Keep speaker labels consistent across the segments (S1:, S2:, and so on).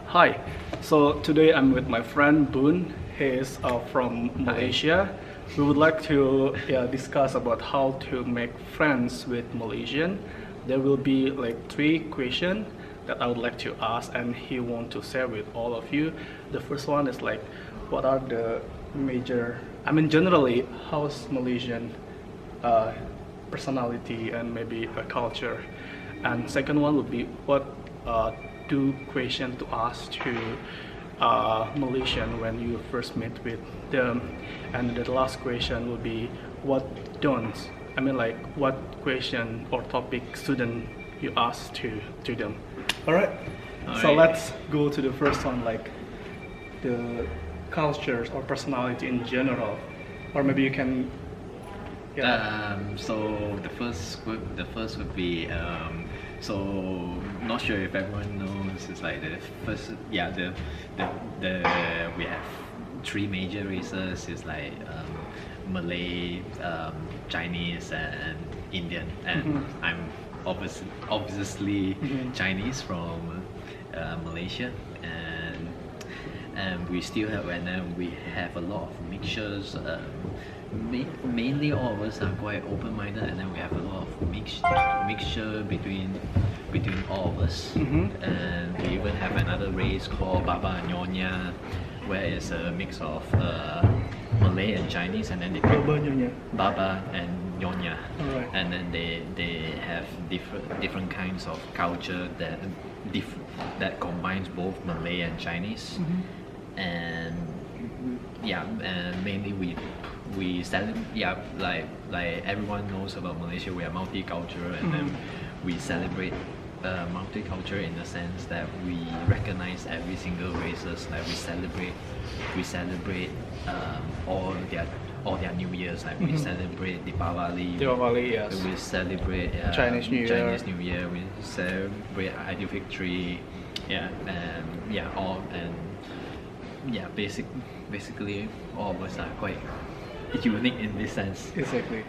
S1: Hi, so today I'm with my friend Boon. He is from Malaysia. We would like to discuss about how to make friends with Malaysian. There will be like 3 questions that I would like to ask and he want to share with all of you. The first one is like, what are the generally, how's Malaysian personality and maybe a culture? And second one would be, what 2 questions to ask to Malaysian when you first meet with them, and the last question would be what don't what question or topic shouldn't you ask to them. All right. So let's go to the first one, like the cultures or personality in general, or maybe you can.
S2: So the first would be so not sure if everyone knows, it's like the first, the we have 3 major races. It's like Malay, Chinese and Indian, and I'm obviously Chinese from Malaysia, and we still have, and then we have a lot of mixtures. Mainly all of us are quite open-minded, and then we have a lot of mixture between all of us. And we even have another race called Baba and Nyonya, where it's a mix of Malay and Chinese, and then they Baba and Nyonya.
S1: Alright.
S2: And then they have different kinds of culture that combines both Malay and Chinese. And mainly we celebrate, like everyone knows about Malaysia, we are multicultural, and then we celebrate multicultural in the sense that we recognize every single races. Like we celebrate all their New Years. Like we celebrate Deepavali,
S1: yes.
S2: We celebrate
S1: Chinese New
S2: Year. We celebrate Aidilfitri, basically all of us are quite unique in this sense.
S1: Exactly.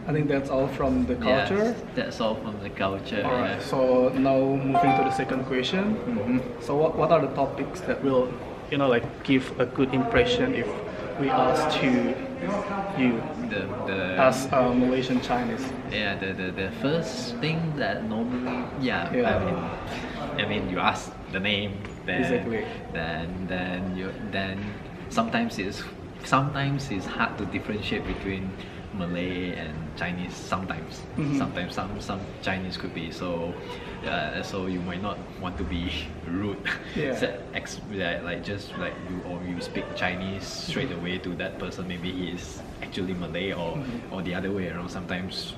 S1: I think that's all from the culture.
S2: That's all from the culture.
S1: Alright, so now moving to the second question. So what are the topics that will give a good impression if we ask to you as Malaysian Chinese?
S2: The first thing that normally I mean you ask the name, then
S1: Exactly.
S2: then sometimes it's hard to differentiate between Malay and Chinese. Sometimes some Chinese could be so you might not want to be rude. You speak Chinese straight away to that person, maybe he is actually Malay, or the other way around. Sometimes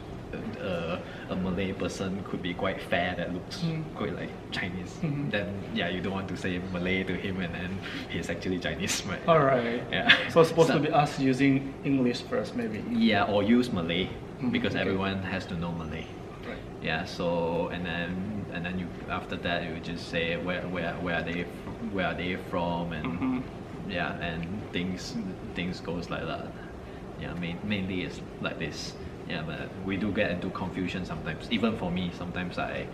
S2: a Malay person could be quite fair, that looks quite like Chinese. Then you don't want to say Malay to him and then he's actually Chinese, right?
S1: Alright. So supposed to be us using English first, maybe.
S2: Or use Malay, because everyone has to know Malay.
S1: Right.
S2: So and then you, after that, you just say where are they from, and and things goes like that. Mainly it's like this. But we do get into confusion sometimes. Even for me, sometimes I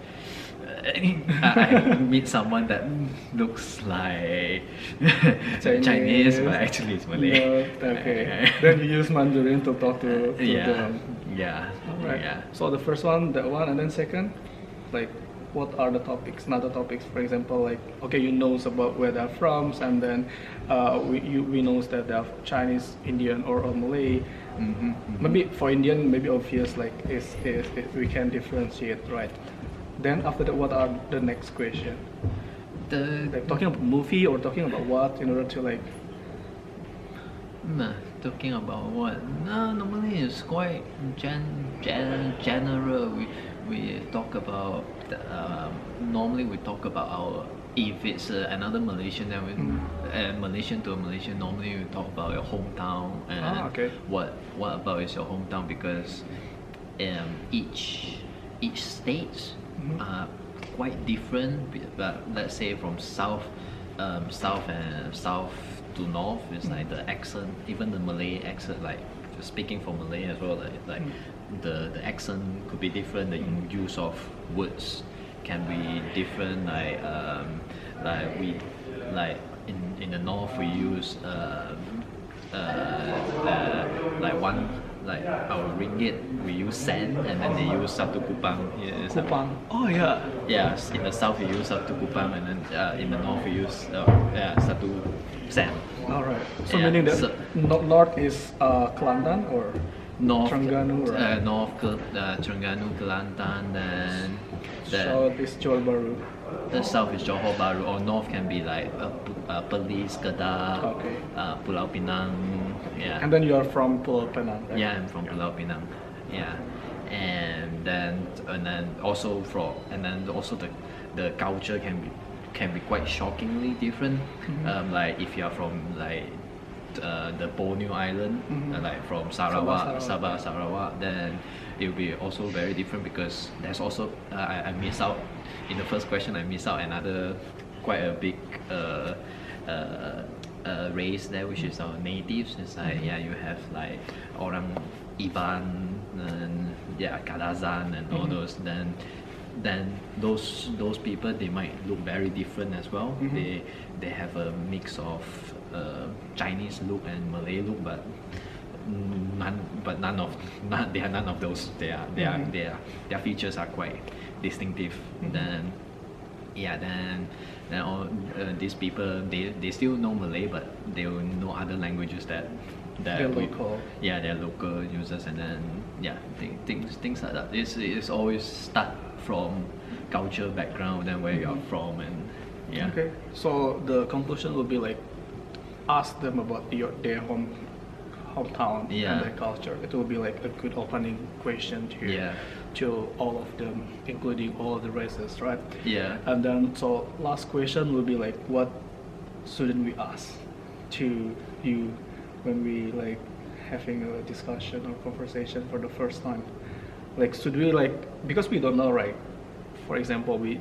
S2: meet someone that looks like Chinese, but actually it's Malay.
S1: Okay. Then you use Mandarin to talk to them. Alright. So the first one, that one, and then second, like what are the topics? Another topics, for example, like you knows about where they're from, and then we knows that they're Chinese, Indian, or Malay. Maybe for Indian, maybe obvious, like is we can differentiate, right? Then after that, what are the next question? Like talking about movie or talking about what, in order to like.
S2: Talking about what? No, normally it's quite general. We talk about normally we talk about our, if it's another Malaysian, then Malaysian to a Malaysian, normally we talk about your hometown and what about is your hometown, because each state are quite different. But let's say from south to north, it's like the accent, even the Malay accent, like speaking for Malay as well, like the accent could be different. The use of words can be different. Like we like in the north we use like our ringgit we use cent, and then they use satu kupang.
S1: Kupang. Oh yeah.
S2: Yeah, in the south we use satu kupang, and then in the north we use satu cent.
S1: All right. So
S2: Yeah,
S1: meaning that
S2: so-
S1: north is Kelantan or
S2: North
S1: Terengganu, right?
S2: Terengganu, Kelantan, then
S1: south is Johor Bahru.
S2: the south is Johor Bahru, or north can be like Perlis, Kedah,
S1: Okay.
S2: Pulau Pinang. Yeah.
S1: And then you are from Pulau Penang, right?
S2: Yeah, I'm from Pulau Pinang. Yeah, and then also the culture can be quite shockingly different. Like if you are from like the Borneo Island, like from Sarawak, Sabah, Sarawak, then it will be also very different because there's also I miss out in the first question. I miss out another quite a big race there, which is our natives. It's like you have like orang Iban and Kadazan and all those. Then those people, they might look very different as well. They have a mix of Chinese look and Malay look, but none of those. Their features are quite distinctive. Then all these people, they still know Malay, but they will know other languages that
S1: They're local.
S2: Yeah, they're local users, and then things like that. It's always start from culture background, then where you're from, and
S1: Okay. So the conclusion will be like ask them about their hometown
S2: Yeah.
S1: and their culture. It will be like a good opening question to all of them, including all of the races, right?
S2: Yeah.
S1: And then so last question will be like, what shouldn't we ask to you when we like having a discussion or conversation for the first time? Like, should we like, because we don't know, right? For example, we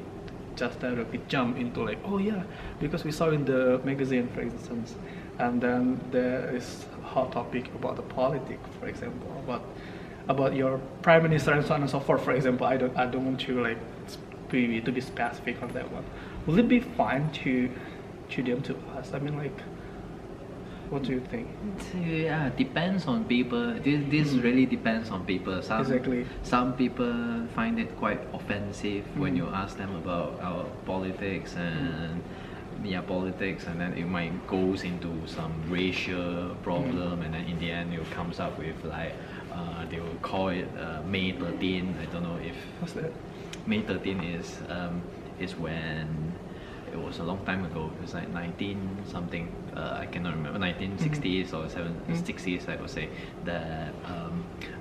S1: just directly jump into like, oh yeah, because we saw in the magazine, for instance, and then there is a hot topic about the politics, for example, about your prime minister and so on and so forth. For example, I don't want to like be specific on that one. Will it be fine to them to us? I mean, like, what do you think?
S2: Yeah, depends on people. This really depends on people.
S1: Exactly.
S2: Some people find it quite offensive when you ask them about our politics and politics, and then it might goes into some racial problem, and then in the end it comes up with like they will call it May 13. I don't know if
S1: What's that?
S2: May 13 is when it was a long time ago. It was like 19 something. I cannot remember. 1960s or 60s, I would say. That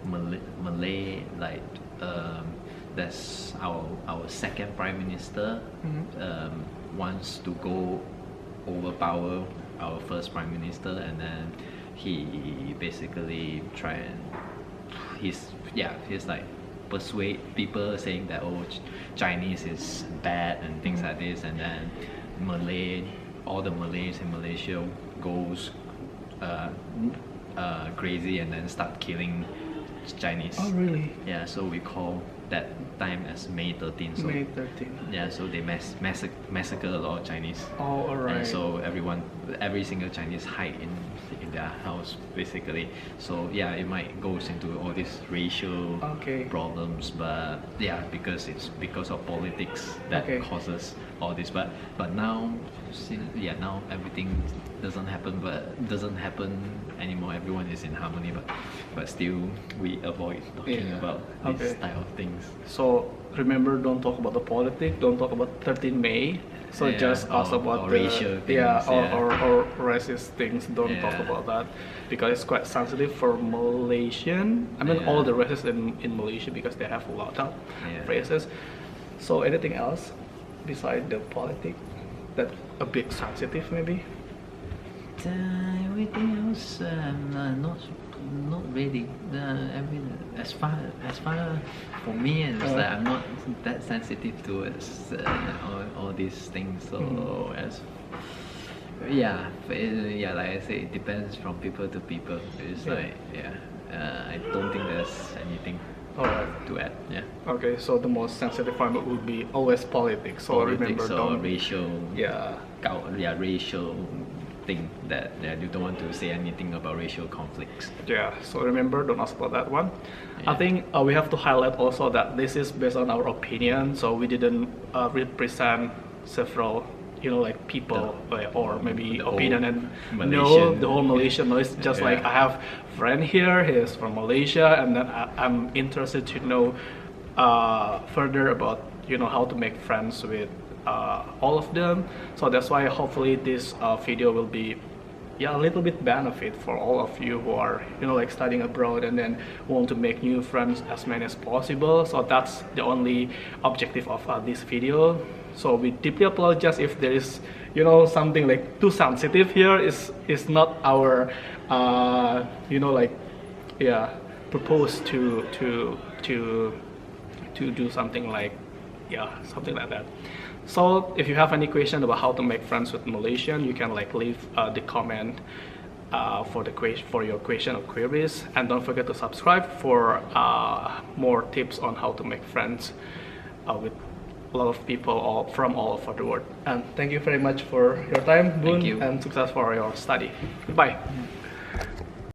S2: Malay like that's our second prime minister wants to go overpower our first prime minister, and then he basically try and he's like persuade people saying that Chinese is bad and things like this, and then all the Malays in Malaysia goes crazy and then start killing Chinese.
S1: Oh really?
S2: Yeah, so we call that time as May 13. So
S1: May 13.
S2: yeah, so they massacre a lot of Chinese.
S1: Oh, alright.
S2: And so every single Chinese hide in their house basically. So yeah, it might goes into all these racial problems, but yeah, because it's because of politics that causes all this. But now, now everything doesn't happen anymore. Everyone is in harmony, but still we avoid talking about this type of things.
S1: So remember, don't talk about the politics. Don't talk about 13 May. So just ask about the
S2: racial things,
S1: or racist things. Don't talk about that because it's quite sensitive for Malaysian. I mean, all the races in Malaysia, because they have a lot of races. So anything else besides the politics that a bit sensitive maybe?
S2: Everything else, not really. As far for me, it's like I'm not that sensitive towards all these things. So like I say, it depends from people to people. It's like I don't think there's anything to to add. Yeah.
S1: Okay, so the most sensitive one would be always politics. So remember,
S2: or
S1: don't
S2: racial.
S1: yeah.
S2: Racial thing that you don't want to say anything about racial conflicts.
S1: Yeah, so remember, don't ask about that one.
S2: Yeah.
S1: I think we have to highlight also that this is based on our opinion, so we didn't represent several, like people or maybe opinion and the whole Malaysian. No, it's just like I have a friend here, he's from Malaysia, and then I'm interested to know further about how to make friends with all of them. So that's why hopefully this video will be a little bit benefit for all of you who are like studying abroad and then want to make new friends as many as possible. So that's the only objective of this video. So we deeply apologize if there is something like too sensitive here. Is not our propose to do something like something like that. So if you have any question about how to make friends with Malaysian, you can like leave the comment for your question or queries, and don't forget to subscribe for more tips on how to make friends with a lot of people from all over the world. And thank you very much for your time, Boon, and success for your study. Goodbye.